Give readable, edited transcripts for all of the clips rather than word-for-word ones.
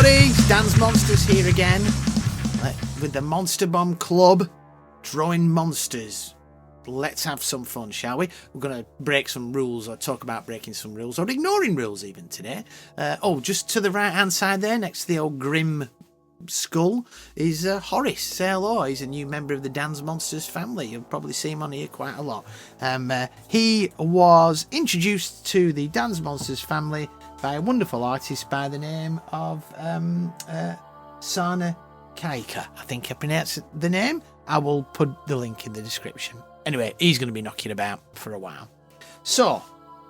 everybody, Dan's Monsters here again with the Monster Bomb Club, drawing monsters. Let's have some fun, shall we? We're going to break some rules, or talk about breaking some rules, or ignoring rules even today. Just to the right hand side there, next to the old grim skull, is Horace. Say hello. He's a new member of the Dan's Monsters family. You'll probably see him on here quite a lot. He was introduced to the Dan's Monsters family by a wonderful artist by the name of Sana Kaika. I think I pronounced the name. I will put the link in the description. Anyway, he's going to be knocking about for a while. So,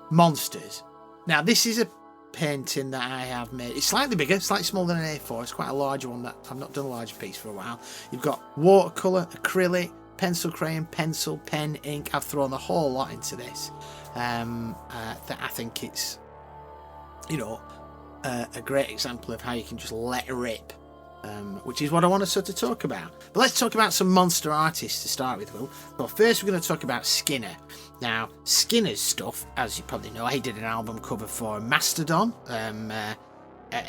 monsters. Now, this is a painting that I have made. It's slightly bigger, slightly smaller than an A4. It's quite a large one. That I've not done a larger piece for a while. You've got watercolour, acrylic, pencil crayon, pencil, pen, ink. I've thrown a whole lot into this. That I think it's, a great example of how you can just let it rip. Which is what I want to sort of talk about. But let's talk about some monster artists to start with, Will. Well, first we're going to talk about Skinner. Now, Skinner's stuff, as you probably know, he did an album cover for Mastodon.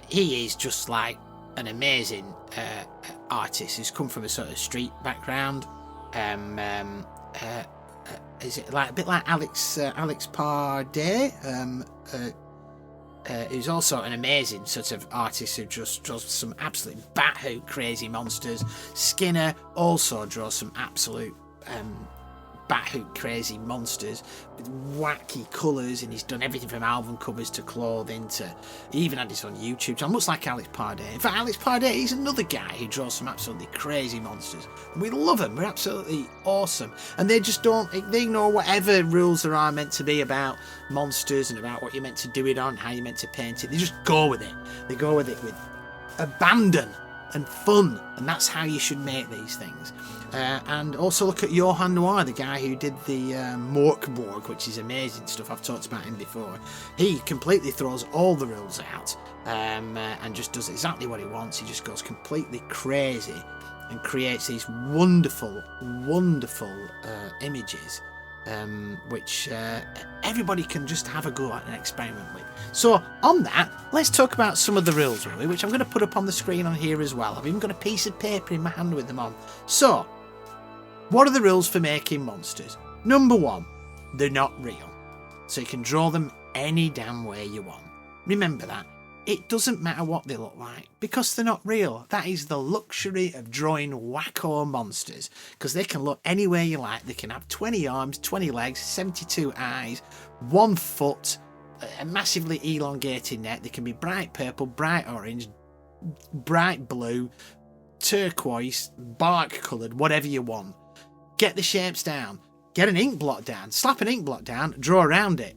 He is just like an amazing artist who's come from a sort of street background. Is it like a bit like Alex Pardee? Who's also an amazing sort of artist who just draws some absolute bat-hoot crazy monsters. Skinner also draws some absolute bat-hoot crazy monsters with wacky colours, and he's done everything from album covers to clothing to, he even had his own YouTube channel, much like Alex Pardee. In fact, Alex Pardee, he's another guy who draws some absolutely crazy monsters, and we love them. We're absolutely awesome, and they just they ignore whatever rules there are meant to be about monsters and about what you're meant to do it on, how you're meant to paint it. They just go with it. They go with it with abandon and fun, and that's how you should make these things. And also look at Johan Noir, the guy who did the Morkborg, which is amazing stuff. I've talked about him before. He completely throws all the rules out and just does exactly what he wants. He just goes completely crazy and creates these wonderful, wonderful images, which everybody can just have a go at and experiment with. So on that, let's talk about some of the rules, really, which I'm going to put up on the screen on here as well. I've even got a piece of paper in my hand with them on. So, what are the rules for making monsters? Number one, they're not real. So you can draw them any damn way you want. Remember that. It doesn't matter what they look like, because they're not real. That is the luxury of drawing wacko monsters, because they can look any way you like. They can have 20 arms, 20 legs, 72 eyes, 1 foot, a massively elongated neck. They can be bright purple, bright orange, bright blue, turquoise, bark coloured, whatever you want. Get the shapes down. Get an ink blot down. Slap an ink blot down, draw around it.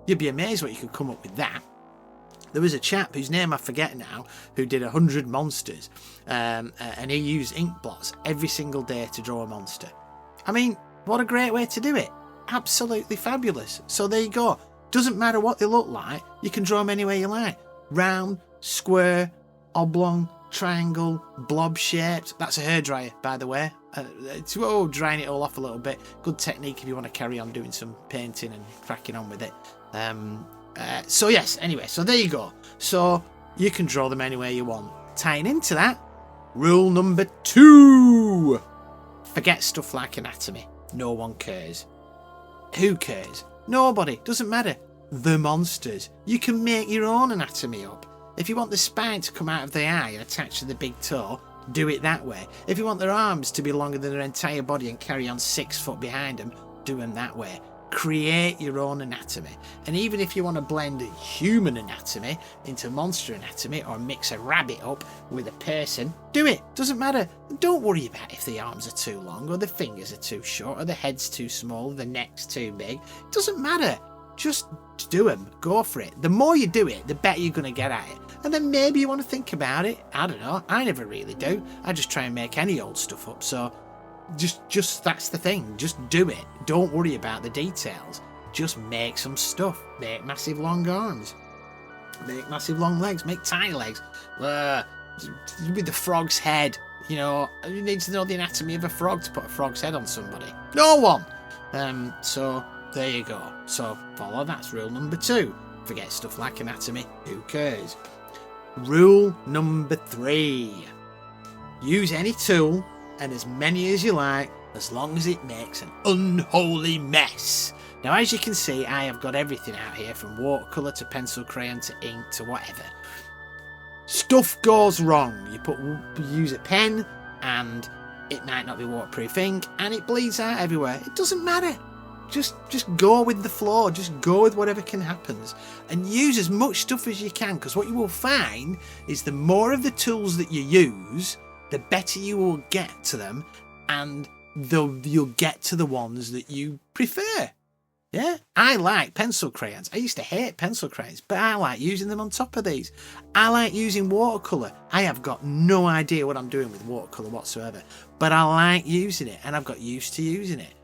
You'd be amazed what you could come up with that. There was a chap whose name I forget now who did 100 monsters, and he used ink blots every single day to draw a monster. I mean, what a great way to do it. Absolutely fabulous. So there you go. Doesn't matter what they look like, you can draw them any way you like. Round, square, oblong, triangle, blob shaped. That's a hairdryer, by the way. It's drying it all off a little bit. Good technique if you want to carry on doing some painting and cracking on with it. So yes, anyway, so there you go. So you can draw them any way you want. Tying into that, rule number 2. Forget stuff like anatomy. No one cares. Who cares? Nobody. Doesn't matter. The monsters. You can make your own anatomy up. If you want the spine to come out of the eye and attach to the big toe, do it that way. If you want their arms to be longer than their entire body and carry on 6 foot behind them, do them that way. Create your own anatomy. And even if you want to blend human anatomy into monster anatomy, or mix a rabbit up with a person, do it. Doesn't matter. Don't worry about if the arms are too long, or the fingers are too short, or the head's too small, or the neck's too big. It doesn't matter. Just do them. Go for it. The more you do it, the better you're going to get at it. And then maybe you want to think about it. I don't know. I never really do. I just try and make any old stuff up. So just that's the thing. Just do it. Don't worry about the details. Just make some stuff. Make massive long arms. Make massive long legs. Make tiny legs. With the frog's head. You know, you need to know the anatomy of a frog to put a frog's head on somebody. No one. So there you go. So follow that's rule number 2. Forget stuff like anatomy. Who cares? Rule number 3. Use any tool and as many as you like, as long as it makes an unholy mess. Now, as you can see, I have got everything out here, from watercolour to pencil crayon to ink to whatever. Stuff goes wrong. You use a pen and it might not be waterproof ink and it bleeds out everywhere. It doesn't matter. Just go with the flow. Just go with whatever can happen. And use as much stuff as you can, because what you will find is the more of the tools that you use, the better you will get to them, and you'll get to the ones that you prefer. Yeah, I like pencil crayons. I used to hate pencil crayons, but I like using them on top of these. I like using watercolour. I have got no idea what I'm doing with watercolour whatsoever, but I like using it, and I've got used to using it.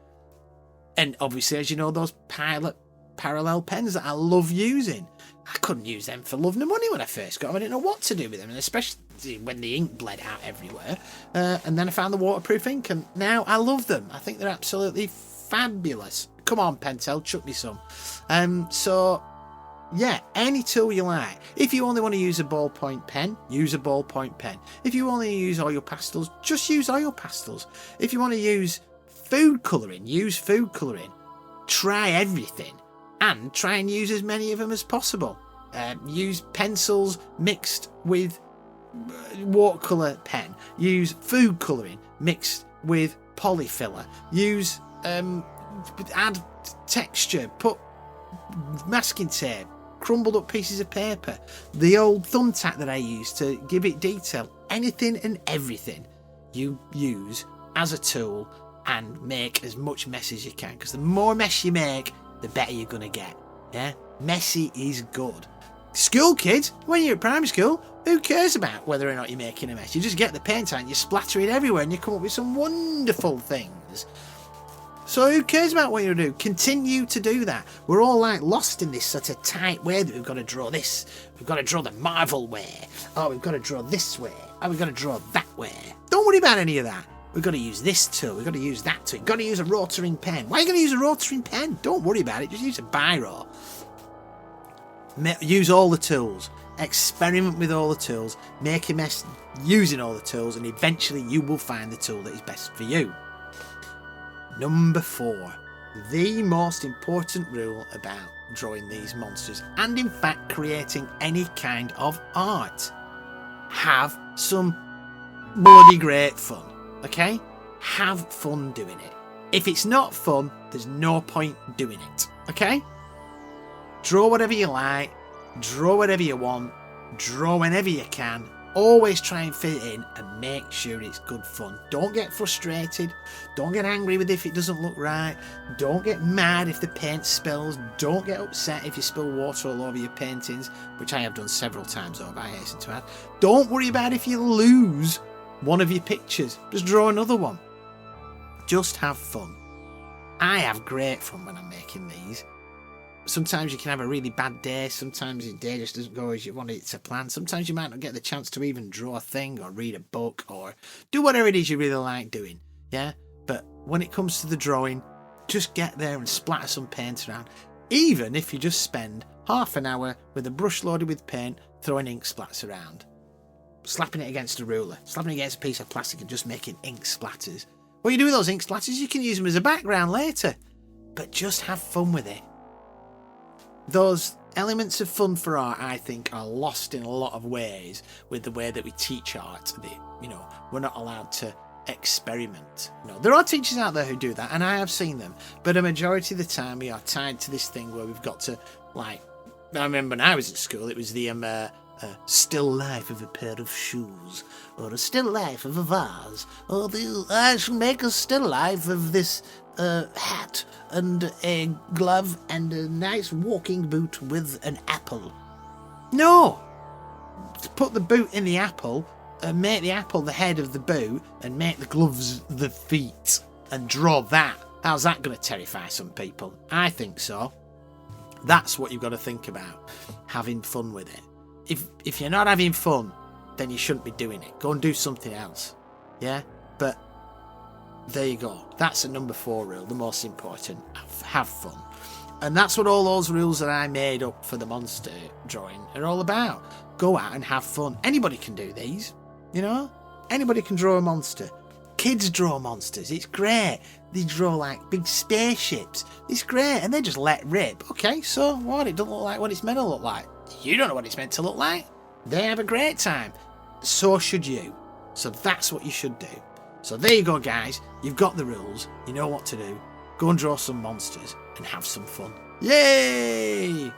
And obviously, as you know, those parallel pens that I love using, I couldn't use them for love nor money when I first got them. I didn't know what to do with them, and especially when the ink bled out everywhere. And then I found the waterproof ink, and now I love them. I think they're absolutely fabulous. Come on, Pentel, chuck me some. So, yeah, any tool you like. If you only want to use a ballpoint pen, use a ballpoint pen. If you only use oil pastels, just use oil pastels. If you want to use food colouring, use food colouring. Try everything, and try and use as many of them as possible. Use pencils mixed with watercolour pen. Use food colouring mixed with polyfiller. Use add texture, put masking tape, crumbled up pieces of paper, the old thumbtack that I use to give it detail. Anything and everything you use as a tool, and make as much mess as you can, because the more mess you make, the better you're going to get. Yeah, messy is good. School kids, when you're at primary school, who cares about whether or not you're making a mess? You just get the paint out and you splatter it everywhere and you come up with some wonderful things. So who cares about what you do? Continue to do that. We're all like lost in this sort of tight way that we've got to draw this. We've got to draw the Marvel way. Oh, we've got to draw this way. Oh, we've got to draw that way. Don't worry about any of that. We've got to use this tool. We've got to use that tool. We've got to use a rotoring pen. Why are you going to use a rotoring pen? Don't worry about it. Just use a biro. Use all the tools. Experiment with all the tools. Make a mess using all the tools, and eventually you will find the tool that is best for you. Number 4. The most important rule about drawing these monsters, and in fact creating any kind of art. Have some bloody great fun. Okay? Have fun doing it. If it's not fun, there's no point doing it. Okay? Draw whatever you like. Draw whatever you want. Draw whenever you can. Always try and fit it in and make sure it's good fun. Don't get frustrated. Don't get angry with if it doesn't look right. Don't get mad if the paint spills. Don't get upset if you spill water all over your paintings, which I have done several times over, I hasten to add. Don't worry about if you lose one of your pictures. Just draw another one. Just have fun. I have great fun when I'm making these. Sometimes you can have a really bad day. Sometimes your day just doesn't go as you want it to plan. Sometimes you might not get the chance to even draw a thing or read a book or do whatever it is you really like doing. Yeah? But when it comes to the drawing, just get there and splatter some paint around. Even if you just spend half an hour with a brush loaded with paint, throwing ink splats around. Slapping it against a ruler. Slapping it against a piece of plastic and just making ink splatters. What you do with those ink splatters, you can use them as a background later. But just have fun with it. Those elements of fun for art, I think, are lost in a lot of ways with the way that we teach art. We're not allowed to experiment. There are teachers out there who do that, and I have seen them. But a majority of the time, we are tied to this thing where we've got to, I remember when I was at school, it was the still life of a pair of shoes, or a still life of a vase, or I shall make a still life of this hat and a glove and a nice walking boot with an apple. No! Put the boot in the apple and make the apple the head of the boot and make the gloves the feet and draw that. How's that going to terrify some people? I think so. That's what you've got to think about. Having fun with it. If you're not having fun, then you shouldn't be doing it. Go and do something else. Yeah? But there you go. That's a number 4 rule, the most important. Have fun. And that's what all those rules that I made up for the monster drawing are all about. Go out and have fun. Anybody can do these, you know? Anybody can draw a monster. Kids draw monsters. It's great. They draw like big spaceships. It's great. And they just let rip. Okay, so what? It doesn't look like what it's meant to look like. You don't know what it's meant to look like. They have a great time. So should you. So that's what you should do. So there you go, guys. You've got the rules. You know what to do. Go and draw some monsters and have some fun. Yay!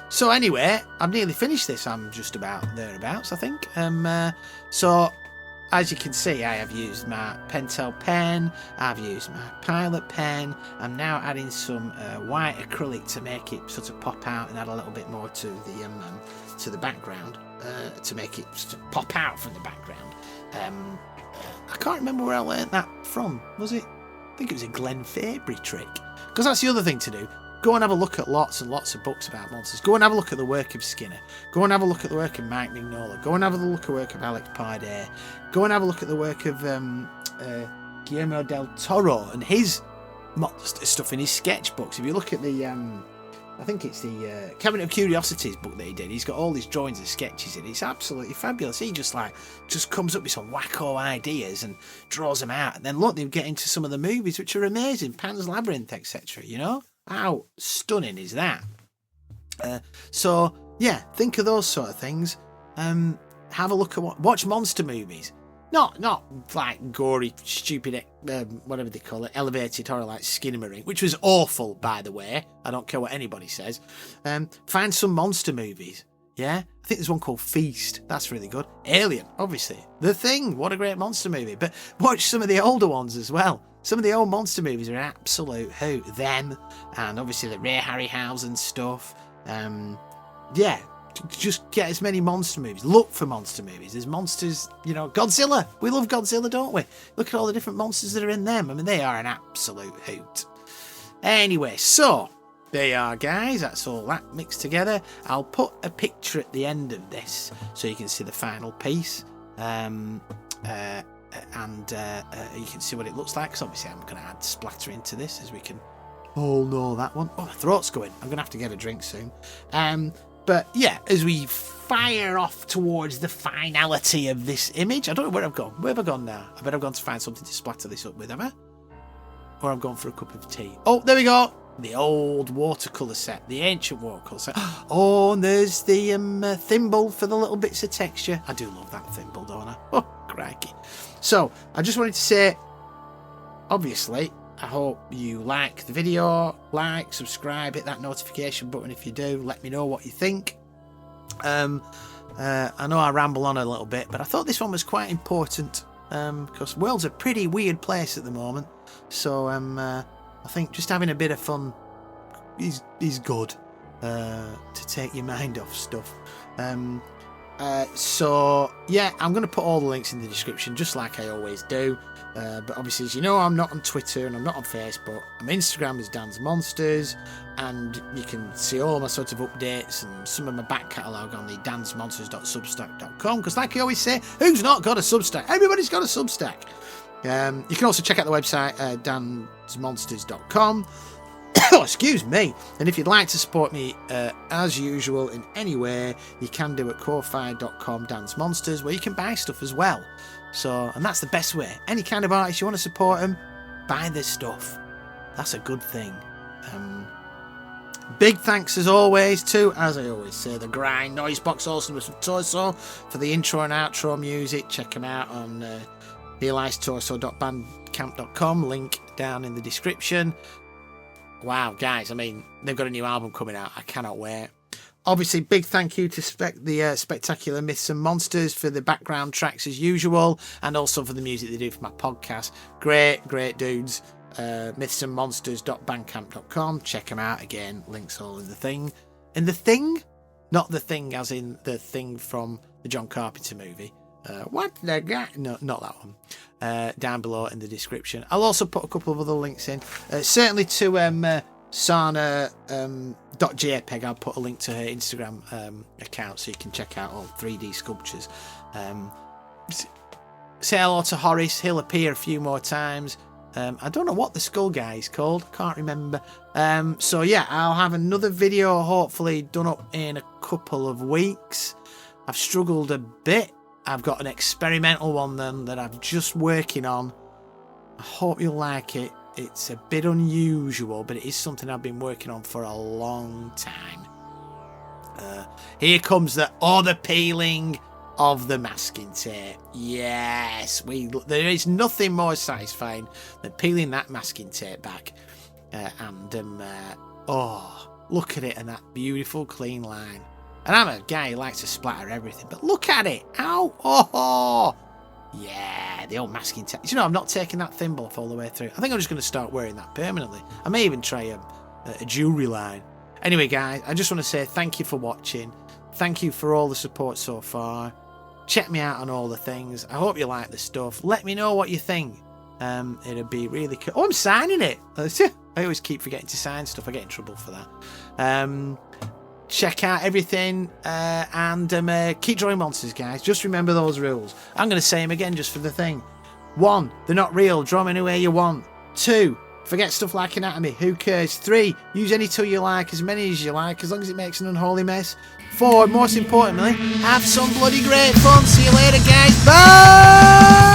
So anyway, I've nearly finished this. I'm just about thereabouts, I think. So as you can see, I have used my Pentel pen. I've used my Pilot pen. I'm now adding some white acrylic to make it sort of pop out and add a little bit more to the background to make it sort of pop out from the background. I can't remember where I learnt that from. Was it? I think it was a Glenn Fabry trick. Because that's the other thing to do. Go and have a look at lots and lots of books about monsters. Go and have a look at the work of Skinner. Go and have a look at the work of Mike Mignola. Go and have a look at the work of Alex Pardee. Go and have a look at the work of Guillermo del Toro and his monster stuff in his sketchbooks. If you look at the, I think it's the Cabinet of Curiosities book that he did. He's got all these drawings and sketches in it. It's absolutely fabulous. He just comes up with some wacko ideas and draws them out. And then look, they get into some of the movies, which are amazing. Pan's Labyrinth, etc. You know? How stunning is that? So yeah, think of those sort of things. Have a look at watch monster movies. Not like gory, stupid, whatever they call it, elevated horror like Skinamarink, which was awful, by the way. I don't care what anybody says. Find some monster movies. Yeah, I think there's one called Feast. That's really good. Alien, obviously. The Thing. What a great monster movie. But watch some of the older ones as well. Some of the old monster movies are an absolute hoot. Them, and obviously the Ray Harryhausen stuff. Yeah, just get as many monster movies. Look for monster movies. There's monsters, you know, Godzilla. We love Godzilla, don't we? Look at all the different monsters that are in them. I mean, they are an absolute hoot. Anyway, so there you are, guys. That's all that mixed together. I'll put a picture at the end of this so you can see the final piece. And you can see what it looks like, because obviously I'm going to add splatter into this, as we can all know that one. Oh, my throat's going. I'm going to have to get a drink soon. But yeah, as we fire off towards the finality of this image, I don't know where I've gone. Where have I gone now? I bet I've gone to find something to splatter this up with, have I? Or I've gone for a cup of tea. Oh, there we go. The old watercolour set, the ancient watercolour set. Oh, and there's the thimble for the little bits of texture. I do love that thimble, don't I? Oh, crikey. So, I just wanted to say, obviously, I hope you like the video, like, subscribe, hit that notification button if you do, let me know what you think. I know I ramble on a little bit, but I thought this one was quite important, because the world's a pretty weird place at the moment, so I think just having a bit of fun is good, to take your mind off stuff. So yeah, I'm going to put all the links in the description, just like I always do. But obviously, as you know, I'm not on Twitter and I'm not on Facebook. I'm Instagram is Dan's Monsters, and you can see all my sort of updates and some of my back catalogue on the dansmonsters.substack.com. Because like I always say, who's not got a Substack? Everybody's got a Substack. You can also check out the website dansmonsters.com. Oh, excuse me. And if you'd like to support me as usual in any way, you can do at ko-fi.com dansmonsters, where you can buy stuff as well. So, and that's the best way. Any kind of artist you want to support them, buy this stuff. That's a good thing. Big thanks as always to, as I always say, the Grind, Noisebox Awesomeness of Torso for the intro and outro music. Check them out on realizetorso.bandcamp.com, link down in the description. Wow, guys, I mean, they've got a new album coming out. I cannot wait. Obviously, big thank you to the Spectacular Myths and Monsters for the background tracks as usual, and also for the music they do for my podcast. Great dudes. mythsandmonsters.bandcamp.com. Check them out again. Links all in the thing. In the thing? Not the thing as in the thing from the John Carpenter movie. What the guy? No, not that one. Down below in the description. I'll also put a couple of other links in. Certainly to Sana.jpg. I'll put a link to her Instagram account so you can check out all 3D sculptures. Say hello to Horace. He'll appear a few more times. I don't know what the skull guy is called. Can't remember. So yeah, I'll have another video hopefully done up in a couple of weeks. I've struggled a bit. I've got an experimental one then that I'm just working on. I hope you'll like it. It's a bit unusual, but it is something I've been working on for a long time. Here comes the other peeling of the masking tape. Yes, there is nothing more satisfying than peeling that masking tape back. Oh, look at it and that beautiful clean line. And I'm a guy who likes to splatter everything, but look at it. Ow. Oh, yeah, the old masking tape. You know, I'm not taking that thimble off all the way through. I think I'm just going to start wearing that permanently. I may even try a jewellery line. Anyway, guys, I just want to say thank you for watching. Thank you for all the support so far. Check me out on all the things. I hope you like the stuff. Let me know what you think. It'd be really cool. Oh, I'm signing it. I always keep forgetting to sign stuff. I get in trouble for that. Check out everything and keep drawing monsters, guys. Just remember those rules. I'm going to say them again just for the thing. 1, they're not real. Draw them any way you want. 2, forget stuff like anatomy. Who cares? 3, use any tool you like, as many as you like, as long as it makes an unholy mess. 4, most importantly, have some bloody great fun. See you later, guys. Bye!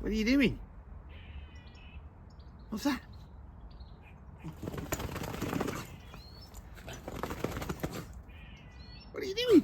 What are you doing? What's that? What are you doing?